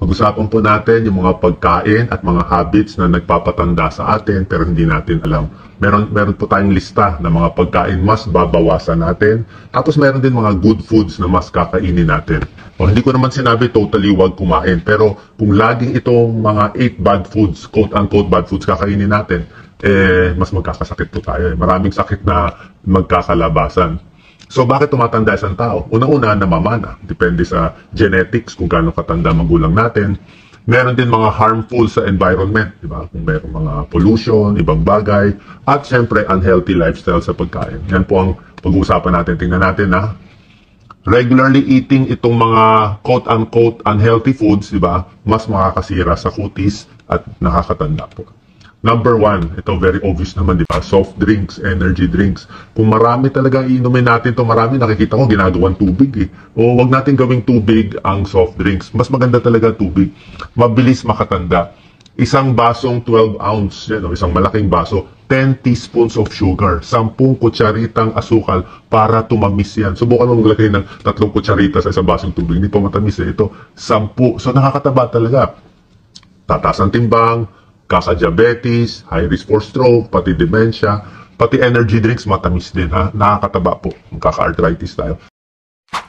Pag-usapan po natin yung mga pagkain at mga habits na nagpapatanda sa atin pero hindi natin alam. Meron po tayong lista ng mga pagkain mas babawasan natin. Tapos meron din mga good foods na mas kakainin natin. O, hindi ko naman sinabi totally wag kumain. Pero kung laging itong mga 8 bad foods, quote-unquote bad foods kakainin natin, mas magkakasakit po tayo. Maraming sakit na magkakalabasan. So, bakit tumatanda isang tao? Una-una, namamana. Depende sa genetics, kung gaano katanda magulang natin. Meron din mga harmful sa environment, di ba? Kung meron mga pollution, ibang bagay. At syempre, unhealthy lifestyle sa pagkain. Yan po ang pag-uusapan natin. Tingnan natin na regularly eating itong mga quote-unquote unhealthy foods, di ba? Mas makakasira sa kutis at nakakatanda po. Number 1, ito very obvious naman, di ba? Soft drinks, energy drinks. Kung marami talaga iinumin natin to, marami nakikita ko ginagawang tubig eh. O wag natin gawing tubig ang soft drinks. Mas maganda talaga tubig. Mabilis makatanda. Isang basong 12 ounce, yan, isang malaking baso, 10 teaspoons of sugar, 10 kutsaritang asukal para tumamis yan. Subukan mo maglagay ng 3 kutsarita sa isang basong tubig. Hindi pa matamis eh. Ito, 10. So nakakataba talaga. Tataas ang timbang, kaka-diabetes, high risk for stroke, pati dementia, pati energy drinks, matamis din ha. Nakakataba po, kaka-arthritis tayo.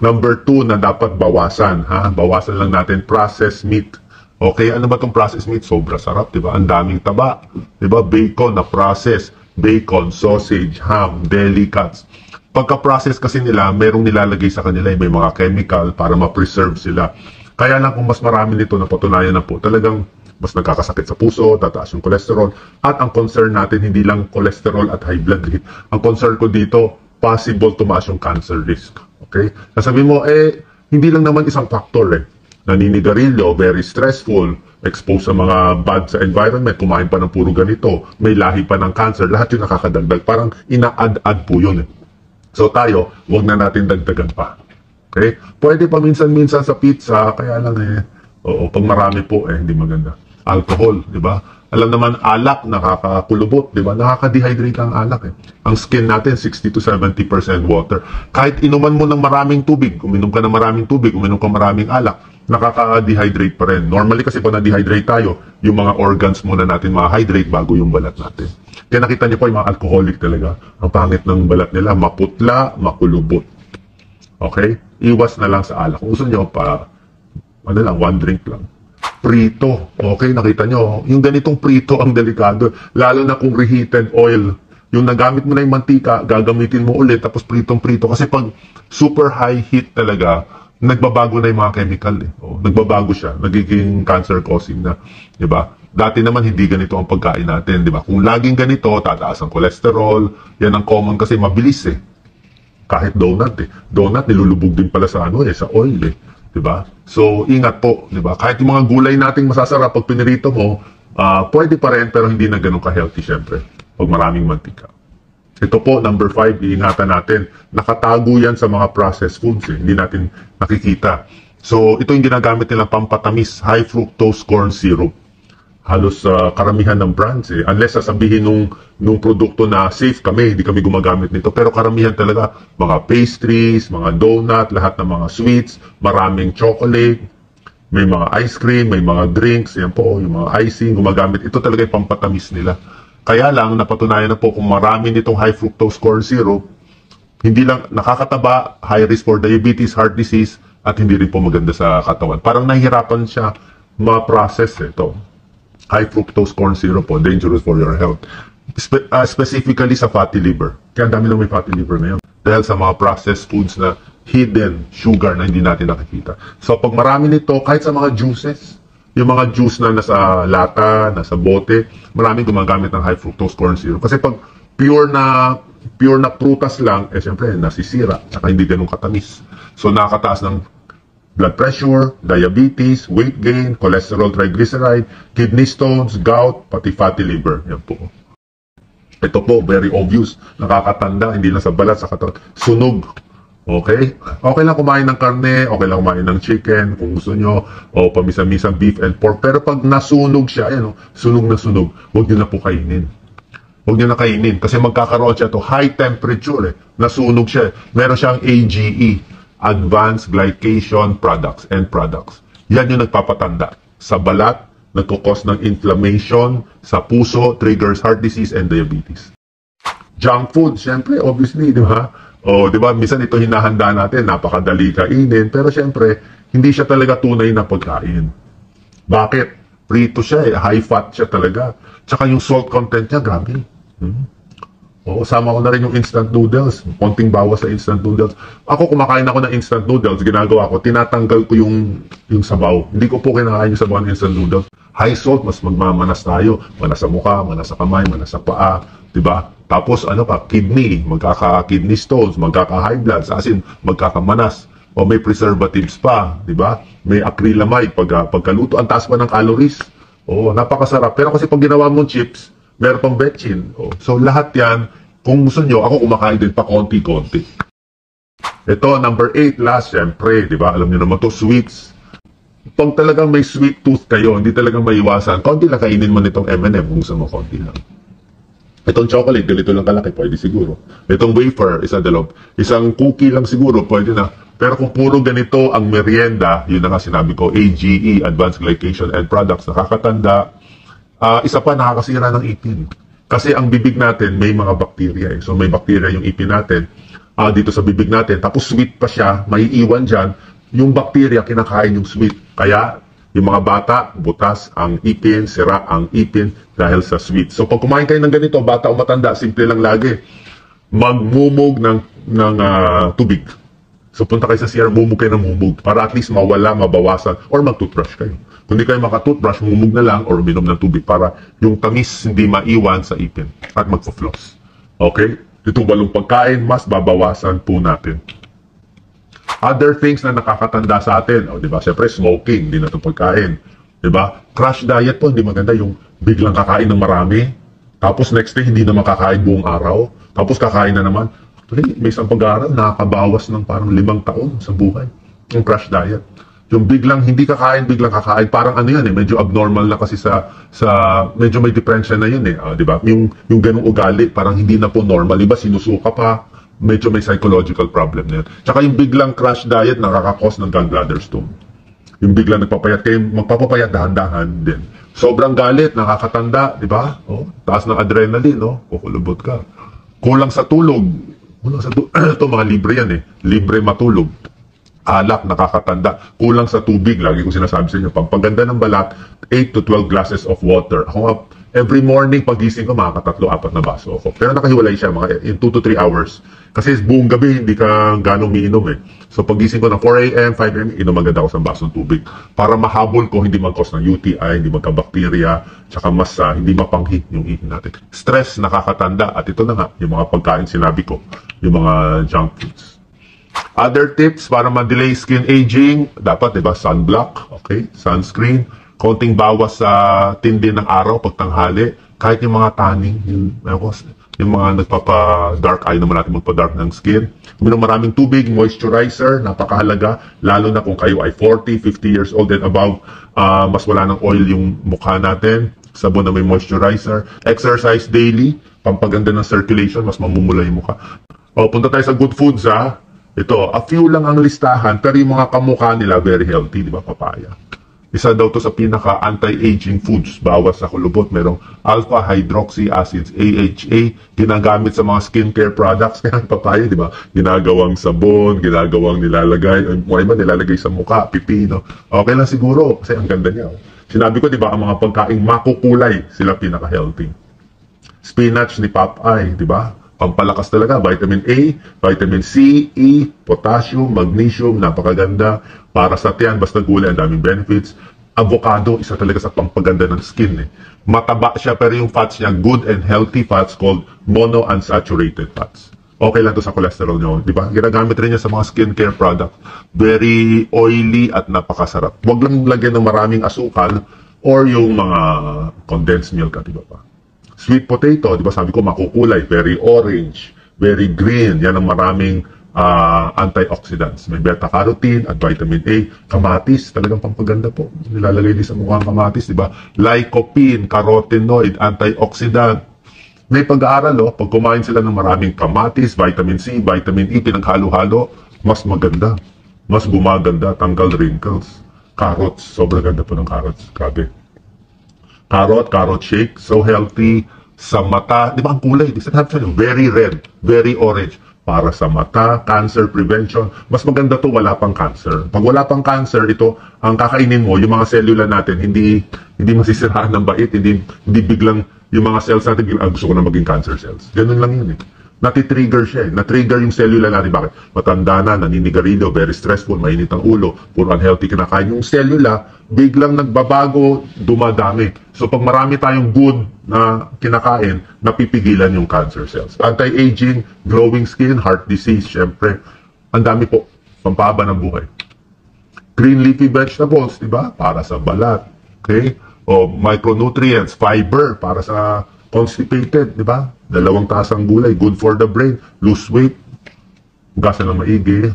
Number 2 na dapat bawasan ha. Bawasan lang natin processed meat. Okay, ano ba itong processed meat? Sobra sarap, di ba? Ang daming taba. Di ba? Bacon na process, bacon, sausage, ham, deli cuts. Pagka-process kasi nila, merong nilalagay sa kanila, may mga chemical para ma-preserve sila. Kaya lang kung mas marami nito na patunayan na po, talagang mas nagkakasakit sa puso, tataas yung cholesterol. At ang concern natin, hindi lang cholesterol at high blood rate. Ang concern ko dito, possible tumaas yung cancer risk. Okay? Sasabihin mo, hindi lang naman isang factor eh. Naninigarilyo, very stressful, exposed sa mga bad sa environment, kumain pa ng puro ganito, may lahi pa ng cancer, lahat yung nakakadagdag. Parang ina-add po yun eh. So tayo, wag na natin dagdagan pa. Okay? Pwede pa minsan-minsan sa pizza, kaya lang oo, pag marami po hindi maganda. Alcohol, di ba? Alam naman, alak, nakakakulubot, di ba? Nakaka-dehydrate ang alak Ang skin natin, 60 to 70% water. Kahit inuman mo ng maraming tubig, uminom ka ng maraming tubig, uminom ka maraming alak, nakaka-dehydrate pa rin. Normally kasi kung na-dehydrate tayo, yung mga organs muna natin ma-hydrate bago yung balat natin. Kaya nakita niyo po yung mga alcoholic talaga. Ang pangit ng balat nila, maputla, makulubot. Okay? Iwas na lang sa alak. Kung gusto niyo one drink lang. Prito. Okay, nakita nyo. Yung ganitong prito ang delikado. Lalo na kung reheated oil. Yung nagamit mo na yung mantika, gagamitin mo ulit, tapos pritong-prito. Kasi pag super high heat talaga, nagbabago na yung mga chemical nagbabago siya. Nagiging cancer-causing na. Diba? Dati naman hindi ganito ang pagkain natin. Diba? Kung laging ganito, tataas ang cholesterol. Yan ang common kasi mabilis Kahit donut Donut, nilulubog din pala sa sa oil Diba? So, ingat po, diba? Kahit yung mga gulay nating masasarap pag pinirito mo, pwede pa rin pero hindi na ganun ka-healthy syempre. Pag maraming mantika. Ito po, number 5, iingatan natin. Nakatago yan sa mga processed foods Hindi natin nakikita. So, ito yung ginagamit nilang pampatamis, high fructose corn syrup. Halos karamihan ng brands Unless sasabihin nung produkto na safe kami, hindi kami gumagamit nito. Pero karamihan talaga, mga pastries, mga donut, lahat ng mga sweets, maraming chocolate, may mga ice cream, may mga drinks, yan po, yung mga icing, gumagamit. Ito talaga yung pampatamis nila. Kaya lang, napatunayan na po kung marami nitong high fructose corn syrup, hindi lang nakakataba, high risk for diabetes, heart disease, at hindi rin po maganda sa katawan. Parang nahihirapan siya ma-process ito. High fructose corn syrup dangerous for your health. Specifically sa fatty liver. Kaya ang dami lang may fatty liver ngayon. Dahil sa mga processed foods na hidden sugar na hindi natin nakikita. So pag marami nito, kahit sa mga juices, yung mga juice na nasa lata, nasa bote, maraming gumagamit ng high fructose corn syrup. Kasi pag pure na prutas lang, syempre nasisira. Saka hindi ganun katamis. So nakakataas ng blood pressure, diabetes, weight gain, cholesterol, triglyceride, kidney stones, gout, pati fatty liver. Yan po. Ito po, very obvious. Nakakatanda, hindi lang sa balat, sa katawan. Sunog. Okay? Okay lang kumain ng karne, okay lang kumain ng chicken, kung gusto nyo, o pamisa-misang beef and pork. Pero pag nasunog siya, sunog na sunog, huwag nyo na po kainin. Huwag nyo na kainin. Kasi magkakaroon siya to high temperature. Nasunog siya. Meron siyang AGE. Advanced Glycation Products, end products. Yan yung nagpapatanda. sa balat, nagkukos ng inflammation sa puso, triggers heart disease and diabetes. Junk food, syempre, obviously, di ba? O, di ba, minsan ito hinahanda natin, napakadali kainin, pero syempre, hindi siya talaga tunay na pagkain. Bakit? Prito siya eh, high fat siya talaga. Tsaka yung salt content niya, grabe. Oo, sama ko na rin yung instant noodles. Konting bawas sa instant noodles. Ako, kumakain ako ng instant noodles, ginagawa ko, tinatanggal ko yung sabaw. Hindi ko po kinakain yung sabaw ng instant noodles. High salt, mas magmamanas tayo. Manas sa mukha, manas sa kamay, manas sa paa. Diba? Tapos, ano pa, kidney, magkaka-kidney stones, magkaka-high blood, as in, magkakamanas. O may preservatives pa, diba? May acrylamide, pagkaluto, ang taas pa ng calories. Oo, napakasarap. Pero kasi pag ginawa mong chips, meron pang betchin. So, lahat yan, kung gusto nyo, ako kumakain din pa konti-konti. Ito, number 8, last, syempre, di ba? Alam nyo naman to, sweets. Pag talagang may sweet tooth kayo, hindi talagang maiwasan, konti lang kainin mo nitong M&M kung gusto mo, konti lang. Itong chocolate, ganito lang kalaki, pwede siguro. Itong wafer, isang cookie lang siguro, pwede na. Pero kung puro ganito ang merienda, yun na nga sinabi ko, AGE, Advanced Glycation End Products, nakakatanda. Isa pa, nakakasira ng ipin. Kasi ang bibig natin, may mga bakterya eh. So may bakterya yung ipin natin dito sa bibig natin. Tapos sweet pa siya, maiiwan dyan. Yung bakterya, kinakain yung sweet. Kaya, yung mga bata, butas ang ipin, sira ang ipin dahil sa sweet. So pag kumain kayo ng ganito, bata o matanda, simple lang lagi. Magmumog ng tubig. So punta kayo sa CR, mumug kayo ng mumug para at least mawala, mabawasan, or mag-toothbrush kayo. Kung hindi kayo maka-toothbrush, mumug na lang or uminom ng tubig para yung tamis hindi maiwan sa ipin at magpo-floss. Okay? Itong walong pagkain, mas babawasan po natin. Other things na nakakatanda sa atin, di ba? Siyempre, smoking, hindi na itong pagkain. Di ba? Crash diet po, hindi maganda yung biglang kakain ng marami, tapos next day, hindi na makakain buong araw, tapos kakain na naman. May isang pag-aaral, nakakabawas ng parang 5 taon sa buhay. Yung crash diet. Yung biglang hindi kakain, biglang kakain, parang ano yan eh, medyo abnormal na kasi medyo may diferensya na yun eh, di ba? Yung ganung ugali, parang hindi na po normal. Iba sinusuka pa, medyo may psychological problem na yun. Tsaka yung biglang crash diet, nakakakos ng gallbladder stone. Yung biglang nagpapayat kayo, magpapapayat dahan-dahan din. Sobrang galit, nakakatanda, di ba? Taas ng adrenaline, kukulubot ka. Kulang sa tulog. Ito mga libre yan eh. Libre matulog. Alak, nakakatanda. Kulang sa tubig. Lagi ko sinasabi sa inyo. Pampaganda ng balat, 8 to 12 glasses of water. Ako every morning, pagising ko, makaka3-4 na baso ako. Pero nakahiwalay siya, mga in 2 to 3 hours. Kasi buong gabi, hindi ka ganong umiinom eh. So pagising ko ng 4 a.m., 5 a.m., inom agad ako sa basong tubig. Para mahabol ko, hindi mag-cause ng UTI, hindi magka-bacteria, tsaka mas hindi mapanghi yung ihin natin. Stress, nakakatanda. At ito na nga, yung mga pagkain sinabi ko, yung mga junk foods. Other tips para ma-delay skin aging, dapat, diba, sunblock, okay, sunscreen, konting bawas sa tindi ng araw pagtanghali, kahit yung mga tanning, yung mga nagpapa-dark, ayaw naman natin magpa-dark ng skin. Uminom maraming tubig, moisturizer, napakahalaga, lalo na kung kayo ay 40, 50 years old and above, mas wala ng oil yung mukha natin, sabon na may moisturizer, exercise daily, pampaganda ng circulation, mas mamumula yung mukha. Punta tayo sa good foods Ito, a few lang ang listahan, pero yung mga kamukha nila, very healthy, di ba, papaya. Isa daw to sa pinaka anti-aging foods, bawas sa kulubot, merong alpha-hydroxy acids, AHA, ginagamit sa mga skincare products, kaya papaya, di ba, ginagawang sabon, ginagawang nilalagay, may iba nilalagay sa mukha, pipino, okay lang siguro, kasi ang ganda niya. Sinabi ko, di ba, ang mga pagkaing makukulay, sila pinaka-healthy. Spinach ni Popeye, di ba? Pampalakas talaga, vitamin A, vitamin C, E, potassium, magnesium, napakaganda. Para sa tiyan, basta gulay, ang daming benefits. Avocado, isa talaga sa pampaganda ng skin Mataba siya, pero yung fats niya, good and healthy fats called monounsaturated fats. Okay lang to sa cholesterol nyo, di ba? Ginagamit rin niya sa mga skincare product. Very oily at napakasarap. Huwag lang lagyan ng maraming asukal or yung mga condensed milk at iba pa. Sweet potato, di ba sabi ko makukulay, very orange, very green, yan ang maraming antioxidants. May beta-carotene at vitamin A. Kamatis, talagang pampaganda po. Nilalagay din sa mukha kamatis, di ba? Lycopene, carotenoid, antioxidant. May pag-aaral, pag kumain sila ng maraming kamatis, vitamin C, vitamin E, pinaghalo-halo, mas maganda. Mas gumaganda, tanggal wrinkles. Carrots. Sobrang ganda po ng carrots. Grabe. Carrot shake. So healthy. Sa mata. Di ba ang kulay? Very red. Very orange. Para sa mata, cancer prevention. Mas maganda to wala pang cancer. Pag wala pang cancer, ito, ang kakainin mo, yung mga cellula natin, hindi masisiraan ng bait, hindi biglang yung mga cells natin, gusto ko na maging cancer cells. Ganun lang yun eh. Nati-trigger siya eh. Na-trigger yung cellula natin. Bakit? Matanda na, naninigarilyo, very stressful, mainit ang ulo, puro unhealthy kinakain. Yung cellula, biglang nagbabago, dumadami. So pag marami tayong good na kinakain, napipigilan yung cancer cells. Anti-aging, glowing skin, heart disease, syempre. Ang dami po. Pampahaba ng buhay. Green leafy vegetables, di ba? Para sa balat. Okay? O micronutrients, fiber, para sa constipated, di ba? 2 tasang gulay, good for the brain, lose weight, hugasan ng maigi.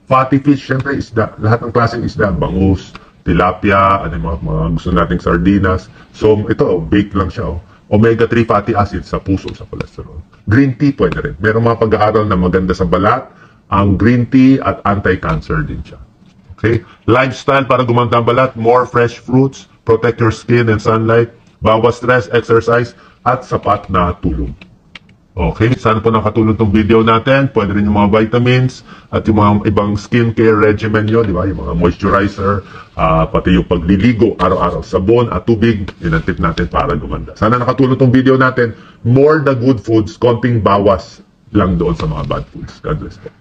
Fatty fish, syempre isda, lahat ng klaseng isda, bangus, tilapia, mga gusto nating sardinas. So ito, baked lang siya. Omega-3 fatty acids sa puso, sa cholesterol. Green tea pwede rin. Merong mga pag-aaral na maganda sa balat, ang green tea at anti-cancer din siya. Okay? Lifestyle para gumanda ang balat, more fresh fruits, protect your skin and sunlight, bawas stress, exercise, at sapat na tulog. Okay, sana po nakatulong tong video natin. Pwede rin yung mga vitamins at yung mga ibang skincare regimen nyo, di ba? Yung mga moisturizer, pati yung pagliligo, araw-araw, sabon at tubig, yun ang tip natin para gumanda. Sana nakatulong tong video natin. More the good foods, konting bawas lang doon sa mga bad foods. God bless po.